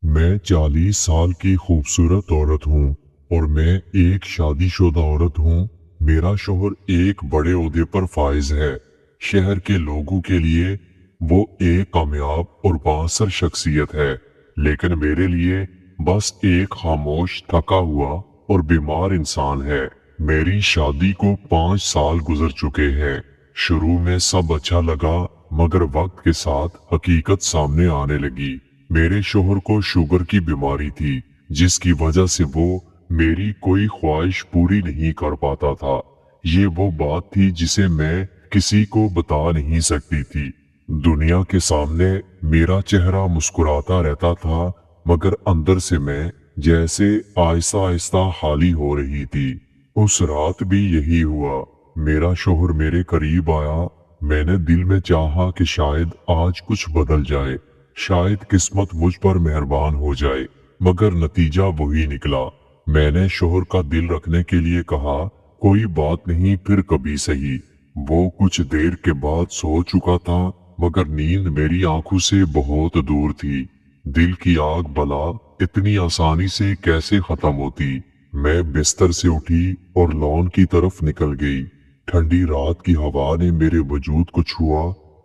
मैं 40 साल की खूबसूरत औरत हूँ और मैं एक शादीशुदा औरत हूँ। मेरा शोहर एक बड़े ओहदे पर फाइज है। शहर के लोगों के लिए वो एक कामयाब और बाअसर शख्सियत है, लेकिन मेरे लिए बस एक खामोश, थका हुआ और बीमार इंसान है। मेरी शादी को 5 साल गुजर चुके हैं। शुरू में सब अच्छा लगा, मगर वक्त के साथ हकीकत सामने आने लगी। मेरे शोहर को शुगर की बीमारी थी, जिसकी वजह से वो मेरी कोई ख्वाहिश पूरी नहीं कर पाता था। ये वो बात थी जिसे मैं किसी को बता नहीं सकती थी। दुनिया के सामने मेरा चेहरा मुस्कुराता रहता था, मगर अंदर से मैं जैसे आहिस्ता आहिस्ता खाली हो रही थी। उस रात भी यही हुआ। मेरा शोहर मेरे करीब आया। मैंने दिल में चाहा कि शायद आज कुछ बदल जाए, शायद किस्मत मुझ पर मेहरबान हो जाए, मगर नतीजा वही निकला। मैंने शोहर का दिल रखने के लिए कहा, कोई बात नहीं, फिर कभी सही। वो कुछ देर के बाद सो चुका था, मगर नींद मेरी आंखों से बहुत दूर थी। दिल की आग भला इतनी आसानी से कैसे खत्म होती। मैं बिस्तर से उठी और लॉन की तरफ निकल गई। ठंडी रात की हवा ने मेरे वजूद को छुआ,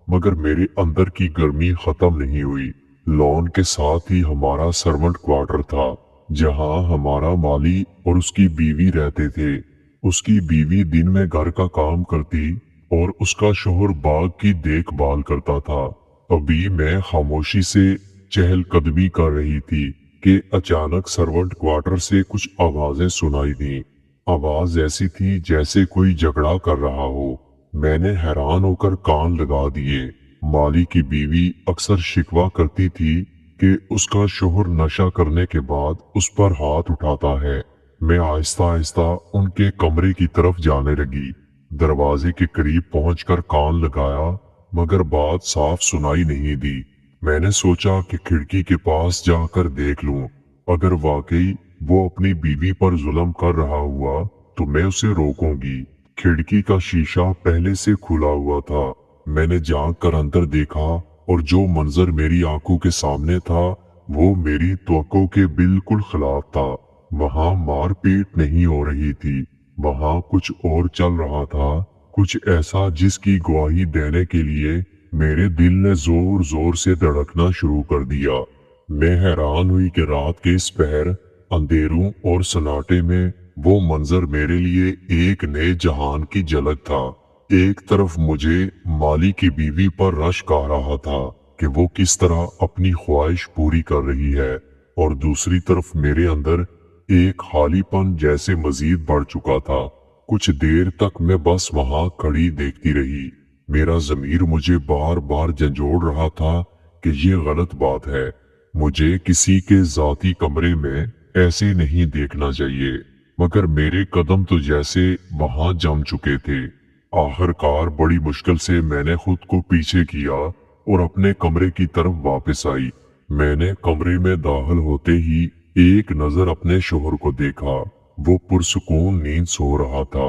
मगर मेरे अंदर की गर्मी खत्म नहीं हुई। लॉन के साथ ही हमारा सर्वेंट क्वार्टर था, जहां हमारा माली और उसकी बीवी रहते थे। उसकी बीवी दिन में घर का काम करती और उसका शोहर बाग की देखभाल करता था। अभी मैं खामोशी से चहलकदमी कर रही थी कि अचानक सर्वेंट क्वार्टर से कुछ आवाजें सुनाई दी। आवाज ऐसी थी जैसे कोई झगड़ा कर रहा हो। मैंने हैरान होकर कान लगा दिए। माली की बीवी अक्सर शिकवा करती थी कि उसका शोहर नशा करने के बाद उस पर हाथ उठाता है। मैं आहिस्ता आहिस्ता उनके कमरे की तरफ जाने लगी। दरवाजे के करीब पहुंचकर कान लगाया, मगर बात साफ सुनाई नहीं दी। मैंने सोचा कि खिड़की के पास जाकर देख लूं। अगर वाकई वो अपनी बीवी पर जुल्म कर रहा हुआ तो मैं उसे रोकूंगी। खिड़की का शीशा पहले से खुला हुआ था। मैंने झांक कर अंदर देखा और जो मंजर मेरी आंखों के सामने था वो मेरी तवक्को के बिल्कुल खिलाफ था। वहां मारपीट नहीं हो रही थी, वहां कुछ और चल रहा था, कुछ ऐसा जिसकी गवाही देने के लिए मेरे दिल ने जोर जोर से धड़कना शुरू कर दिया। मैं हैरान हुई कि रात के इस पहर, अंधेरों और सन्नाटे में वो मंजर मेरे लिए एक नए जहान की झलक था। एक तरफ मुझे माली की बीवी पर रश्क आ रहा था कि वो किस तरह अपनी ख्वाहिश पूरी कर रही है, और दूसरी तरफ मेरे अंदर एक खालीपन जैसे मजीद बढ़ चुका था। कुछ देर तक मैं बस वहां खड़ी देखती रही। मेरा ज़मीर मुझे बार बार झंझोड़ रहा था कि ये गलत बात है। मुझे किसी के जाती कमरे में ऐसे नहीं देखना चाहिए, मगर मेरे कदम तो जैसे वहां जम चुके थे। आखिरकार बड़ी मुश्किल से मैंने खुद को पीछे किया और अपने कमरे की तरफ वापस आई। मैंने कमरे में दाखिल होते ही एक नजर अपने शोहर को देखा। वो पुरसुकून नींद सो रहा था।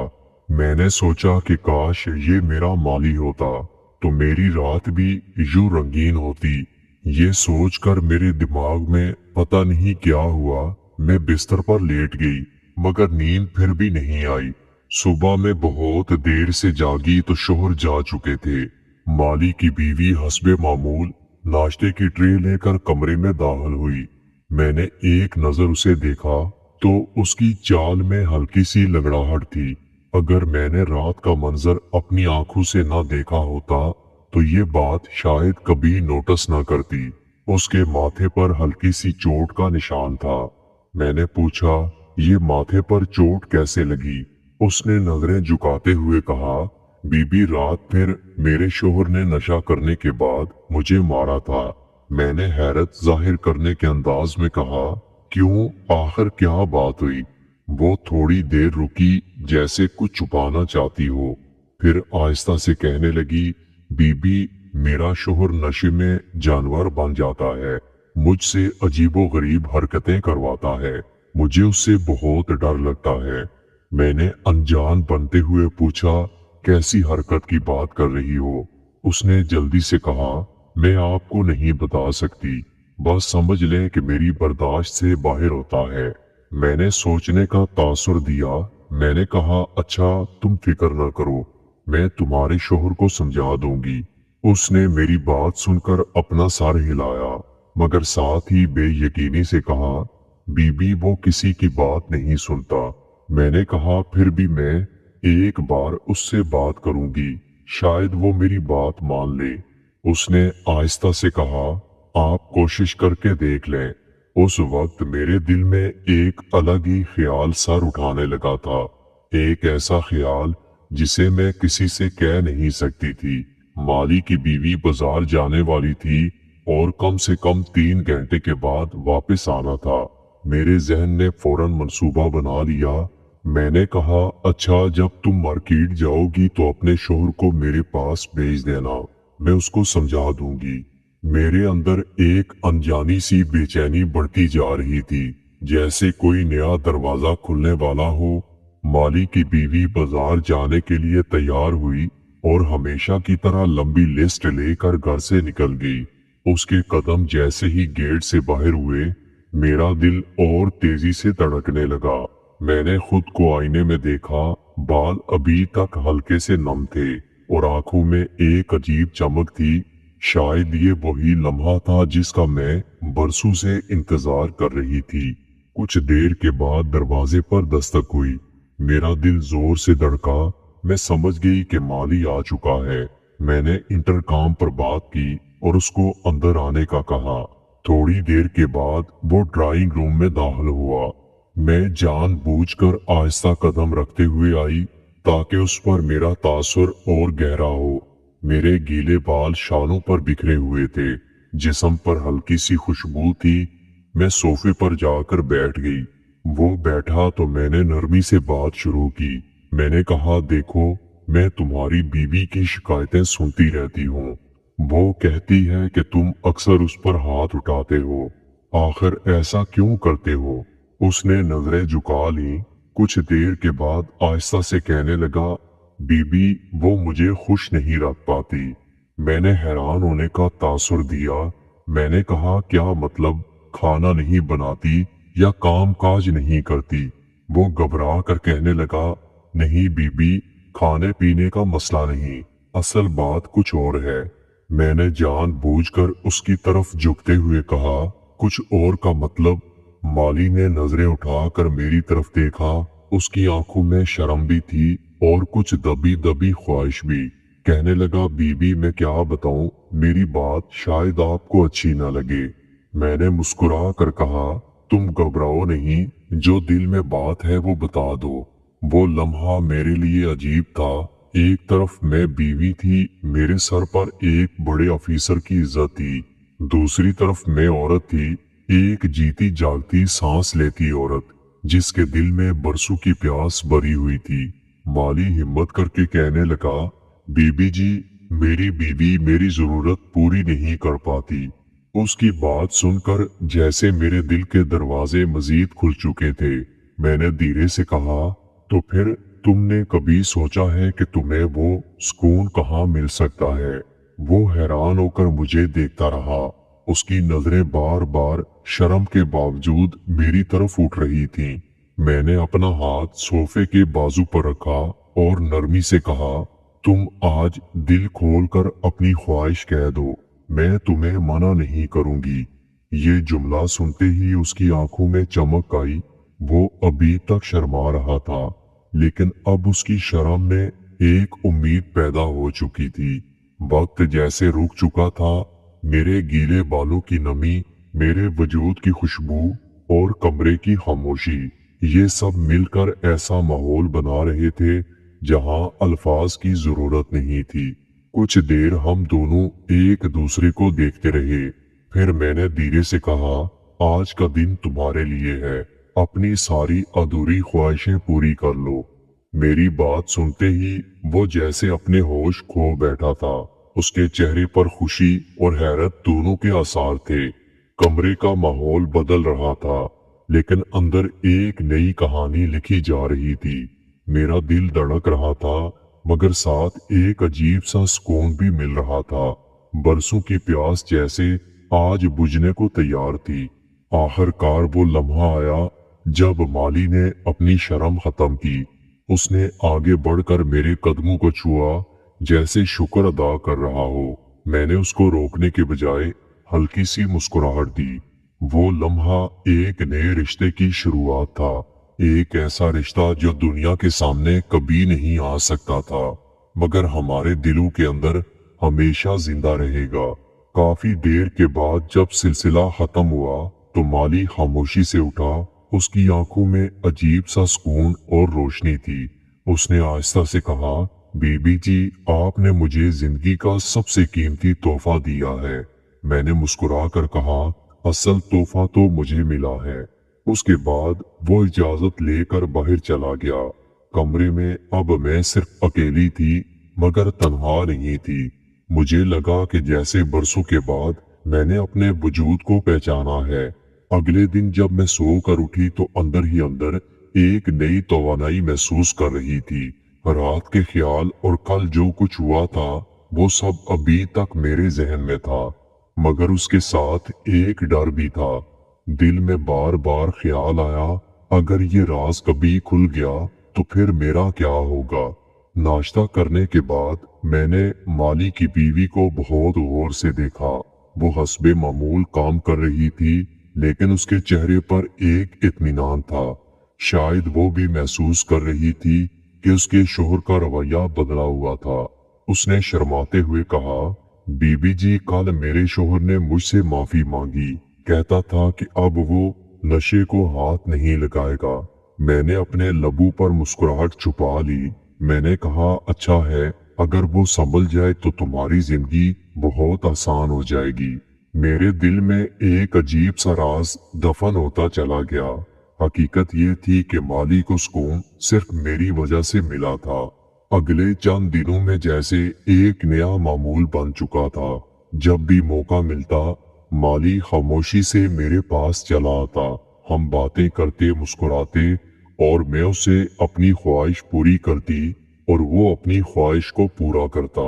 मैंने सोचा कि काश ये मेरा माली होता तो मेरी रात भी यूं रंगीन होती। ये सोचकर मेरे दिमाग में पता नहीं क्या हुआ, मैं बिस्तर पर लेट गई, मगर नींद फिर भी नहीं आई। सुबह में बहुत देर से जागी तो शोहर जा चुके थे। माली की बीवी हस्बे मामूल नाश्ते की ट्रे लेकर कमरे में दाखिल हुई। मैंने एक नजर उसे देखा तो उसकी चाल में हल्की सी लगड़ाहट थी। अगर मैंने रात का मंजर अपनी आंखों से ना देखा होता तो ये बात शायद कभी नोटिस ना करती। उसके माथे पर हल्की सी चोट का निशान था। मैंने पूछा, ये माथे पर चोट कैसे लगी? उसने नजरें झुकाते हुए कहा, बीबी रात फिर मेरे शोहर ने नशा करने के बाद मुझे मारा था। मैंने हैरत जाहिर करने के अंदाज में कहा, क्यों, आखिर क्या बात हुई? वो थोड़ी देर रुकी जैसे कुछ छुपाना चाहती हो, फिर आहिस्ता से कहने लगी, बीबी मेरा शोहर नशे में जानवर बन जाता है, मुझसे अजीबो गरीब हरकतें करवाता है, मुझे उससे बहुत डर लगता है। मैंने अनजान बनते हुए पूछा, कैसी हरकत की बात कर रही हो? उसने जल्दी से कहा, मैं आपको नहीं बता सकती, बस समझ लें कि मेरी बर्दाश्त से बाहर होता है। मैंने सोचने का तासुर दिया। मैंने कहा, अच्छा तुम फिक्र न करो, मैं तुम्हारे शोहर को समझा दूंगी। उसने मेरी बात सुनकर अपना सर हिलाया, मगर साथ ही बेयकीनी से कहा, बीबी वो किसी की बात नहीं सुनता। मैंने कहा, फिर भी मैं एक बार उससे बात करूंगी, शायद वो मेरी बात मान ले। उसने आहिस्ता से कहा, आप कोशिश करके देख लें। उस वक्त मेरे दिल में एक अलग ही ख्याल सर उठाने लगा था, एक ऐसा ख्याल जिसे मैं किसी से कह नहीं सकती थी। माली की बीवी बाजार जाने वाली थी और कम से कम 3 घंटे के बाद वापस आना था। मेरे जहन ने फौरन मंसूबा बना लिया। मैंने कहा, अच्छा जब तुम मार्केट जाओगी तो अपने शोहर को मेरे पास भेज देना, मैं उसको समझा दूंगी। मेरे अंदर एक अनजानी सी बेचैनी बढ़ती जा रही थी, जैसे कोई नया दरवाजा खुलने वाला हो। माली की बीवी बाजार जाने के लिए तैयार हुई और हमेशा की तरह लंबी लिस्ट लेकर घर से निकल गई। उसके कदम जैसे ही गेट से बाहर हुए, मेरा दिल और तेजी से धड़कने लगा। मैंने खुद को आईने में देखा। बाल अभी तक हल्के से नम थे और आंखों में एक अजीब चमक थी। शायद ये वही लम्हा था जिसका मैं बरसों से इंतजार कर रही थी। कुछ देर के बाद दरवाजे पर दस्तक हुई। मेरा दिल जोर से धड़का। मैं समझ गई कि माली आ चुका है। मैंने इंटरकॉम पर बात की और उसको अंदर आने का कहा। थोड़ी देर के बाद वो ड्राइंग रूम में दाखिल हुआ। मैं जानबूझकर आहिस्ता कदम रखते हुए आई ताकि उस पर मेरा तासुर और गहरा हो। मेरे गीले बाल शालों पर बिखरे हुए थे, जिस्म पर हल्की सी खुशबू थी। मैं सोफे पर जाकर बैठ गई। वो बैठा तो मैंने नरमी से बात शुरू की। मैंने कहा, देखो मैं तुम्हारी बीवी की शिकायतें सुनती रहती हूँ। वो कहती है कि तुम अक्सर उस पर हाथ उठाते हो। आखिर ऐसा क्यों करते हो? उसने नजरें झुका ली। कुछ देर के बाद आहिस्ता से कहने लगा, बीबी वो मुझे खुश नहीं रख पाती। मैंने हैरान होने का तासुर दिया। मैंने कहा, क्या मतलब? खाना नहीं बनाती या काम काज नहीं करती? वो घबरा कर कहने लगा, नहीं बीबी, खाने पीने का मसला नहीं, असल बात कुछ और है। मैंने जानबूझकर उसकी तरफ झुकते हुए कहा, कुछ और का मतलब? माली ने नजरें उठाकर मेरी तरफ देखा। उसकी आंखों में शर्म भी थी और कुछ दबी दबी ख्वाहिश भी। कहने लगा, बीबी मैं क्या बताऊं, मेरी बात शायद आपको अच्छी ना लगे। मैंने मुस्कुरा कर कहा, तुम घबराओ नहीं, जो दिल में बात है वो बता दो। वो लम्हा मेरे लिए अजीब था। एक तरफ मैं बीवी थी, मेरे सर पर एक बड़े ऑफिसर की इज्जत थी। दूसरी तरफ मैं औरत थी, एक जीती जागती सांस लेती औरत, जिसके दिल में बरसों की प्यास भरी हुई थी। माली हिम्मत करके कहने लगा, बीबी जी, मेरी बीवी मेरी जरूरत पूरी नहीं कर पाती। उसकी बात सुनकर जैसे मेरे दिल के दरवाजे मजीद खुल चुके थे। मैंने धीरे से कहा, तो फिर तुमने कभी सोचा है कि तुम्हें वो सुकून कहाँ मिल सकता है? वो हैरान होकर मुझे देखता रहा। उसकी नजरें बार बार शर्म के बावजूद मेरी तरफ उठ रही थीं। मैंने अपना हाथ सोफे के बाजू पर रखा और नरमी से कहा, तुम आज दिल खोलकर अपनी ख्वाहिश कह दो, मैं तुम्हें मना नहीं करूंगी। ये जुमला सुनते ही उसकी आंखों में चमक आई। वो अभी तक शर्मा रहा था, लेकिन अब उसकी शर्म में एक उम्मीद पैदा हो चुकी थी। वक्त जैसे रुक चुका था। मेरे गीले बालों की नमी, मेरे वजूद की खुशबू और कमरे की खामोशी, ये सब मिलकर ऐसा माहौल बना रहे थे जहां अल्फाज की जरूरत नहीं थी। कुछ देर हम दोनों एक दूसरे को देखते रहे। फिर मैंने धीरे से कहा, आज का दिन तुम्हारे लिए है, अपनी सारी अधूरी ख्वाहिशें पूरी कर लो। मेरी बात सुनते ही वो जैसे अपने होश खो बैठा था। उसके चेहरे पर खुशी और हैरत दोनों के आसार थे। कमरे का माहौल बदल रहा था, लेकिन अंदर एक नई कहानी लिखी जा रही थी। मेरा दिल धड़क रहा था, मगर साथ एक अजीब सा सुकून भी मिल रहा था। बरसों की प्यास जैसे आज बुझने को तैयार थी। आखिरकार वो लम्हा आया जब माली ने अपनी शर्म खत्म की। उसने आगे बढ़कर मेरे कदमों को छुआ जैसे शुक्र अदा कर रहा हो। मैंने उसको रोकने के बजाय हल्की सी मुस्कुराहट दी। वो लम्हा एक नए रिश्ते की शुरुआत था, एक ऐसा रिश्ता जो दुनिया के सामने कभी नहीं आ सकता था, मगर हमारे दिलों के अंदर हमेशा जिंदा रहेगा। काफी देर के बाद जब सिलसिला खत्म हुआ तो माली खामोशी से उठा। उसकी आंखों में अजीब सा सुकून और रोशनी थी। उसने आहिस्ता से कहा, बीबी जी, आपने मुझे जिंदगी का सबसे कीमती तोहफा दिया है। मैंने मुस्कुरा कर कहा, असल तोहफा तो मुझे मिला है। उसके बाद वो इजाजत लेकर बाहर चला गया। कमरे में अब मैं सिर्फ अकेली थी, मगर तन्हा नहीं थी। मुझे लगा कि जैसे बरसों के बाद मैंने अपने वजूद को पहचाना है। अगले दिन जब मैं सोकर उठी तो अंदर ही अंदर एक नई तवानाई महसूस कर रही थी। रात के ख्याल और कल जो कुछ हुआ था वो सब अभी तक मेरे जहन में था, मगर उसके साथ एक डर भी था। दिल में बार बार ख्याल आया, अगर ये राज कभी खुल गया तो फिर मेरा क्या होगा। नाश्ता करने के बाद मैंने माली की बीवी को बहुत गौर से देखा। वो हस्बे मामूल काम कर रही थी, लेकिन उसके चेहरे पर एक इत्मीनान था। शायद वो भी महसूस कर रही थी कि उसके शोहर का रवैया बदला हुआ था। उसने शर्माते हुए कहा, बीबी जी, कल मेरे शोहर ने मुझसे माफी मांगी। कहता था कि अब वो नशे को हाथ नहीं लगाएगा। मैंने अपने लबों पर मुस्कुराहट छुपा ली। मैंने कहा, अच्छा है, अगर वो संभल जाए तो तुम्हारी जिंदगी बहुत आसान हो जाएगी। मेरे दिल में एक अजीब सा राज दफन होता चला गया। हकीकत ये थी कि माली को सुकून सिर्फ मेरी वजह से मिला था। अगले चंद दिनों में जैसे एक नया मामूल बन चुका था। जब भी मौका मिलता माली खामोशी से मेरे पास चला आता। हम बातें करते, मुस्कुराते, और मैं उसे अपनी ख्वाहिश पूरी करती और वो अपनी ख्वाहिश को पूरा करता।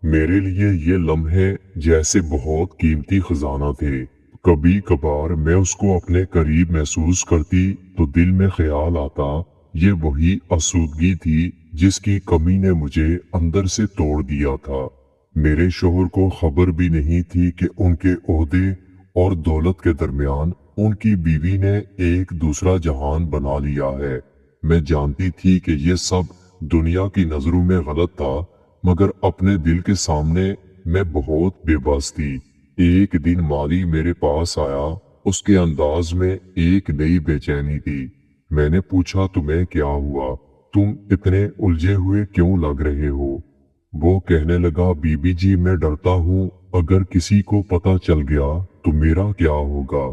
मेरे लिए ये लम्हे जैसे बहुत कीमती खजाना थे। कभी कभार मैं उसको अपने करीब महसूस करती तो दिल में ख्याल आता, ये वही आसूदगी थी जिसकी कमी ने मुझे अंदर से तोड़ दिया था। मेरे शोहर को खबर भी नहीं थी कि उनके ओहदे और दौलत के दरमियान उनकी बीवी ने एक दूसरा जहान बना लिया है। मैं जानती थी कि ये सब दुनिया की नजरों में गलत था, मगर अपने दिल के सामने मैं बहुत बेबस थी। एक दिन माली मेरे पास आया। उसके अंदाज में एक नई बेचैनी थी। मैंने पूछा, तुम्हें क्या हुआ? तुम इतने उलझे हुए क्यों लग रहे हो? वो कहने लगा, बीबी जी, मैं डरता हूँ, अगर किसी को पता चल गया तो मेरा क्या होगा।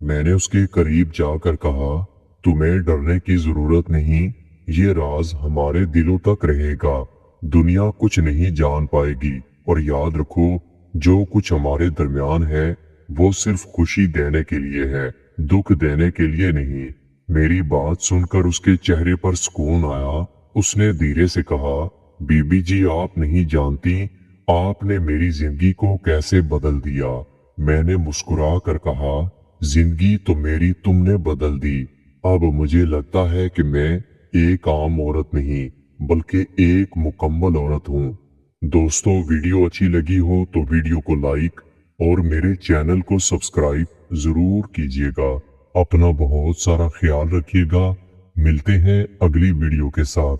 मैंने उसके करीब जाकर कहा, तुम्हें डरने की जरूरत नहीं, ये राज हमारे दिलों तक रहेगा। दुनिया कुछ नहीं जान पाएगी, और याद रखो, जो कुछ हमारे दरमियान है वो सिर्फ खुशी देने के लिए है, दुख देने के लिए नहीं। मेरी बात सुनकर उसके चेहरे पर सुकून आया। उसने धीरे से कहा, बीबी जी, आप नहीं जानती आपने मेरी जिंदगी को कैसे बदल दिया। मैंने मुस्कुरा कर कहा, जिंदगी तो मेरी तुमने बदल दी। अब मुझे लगता है कि मैं एक आम औरत नहीं बल्कि एक मुकम्मल औरत हूँ। दोस्तों, वीडियो अच्छी लगी हो तो वीडियो को लाइक और मेरे चैनल को सब्सक्राइब जरूर कीजिएगा। अपना बहुत सारा ख्याल रखिएगा। मिलते हैं अगली वीडियो के साथ।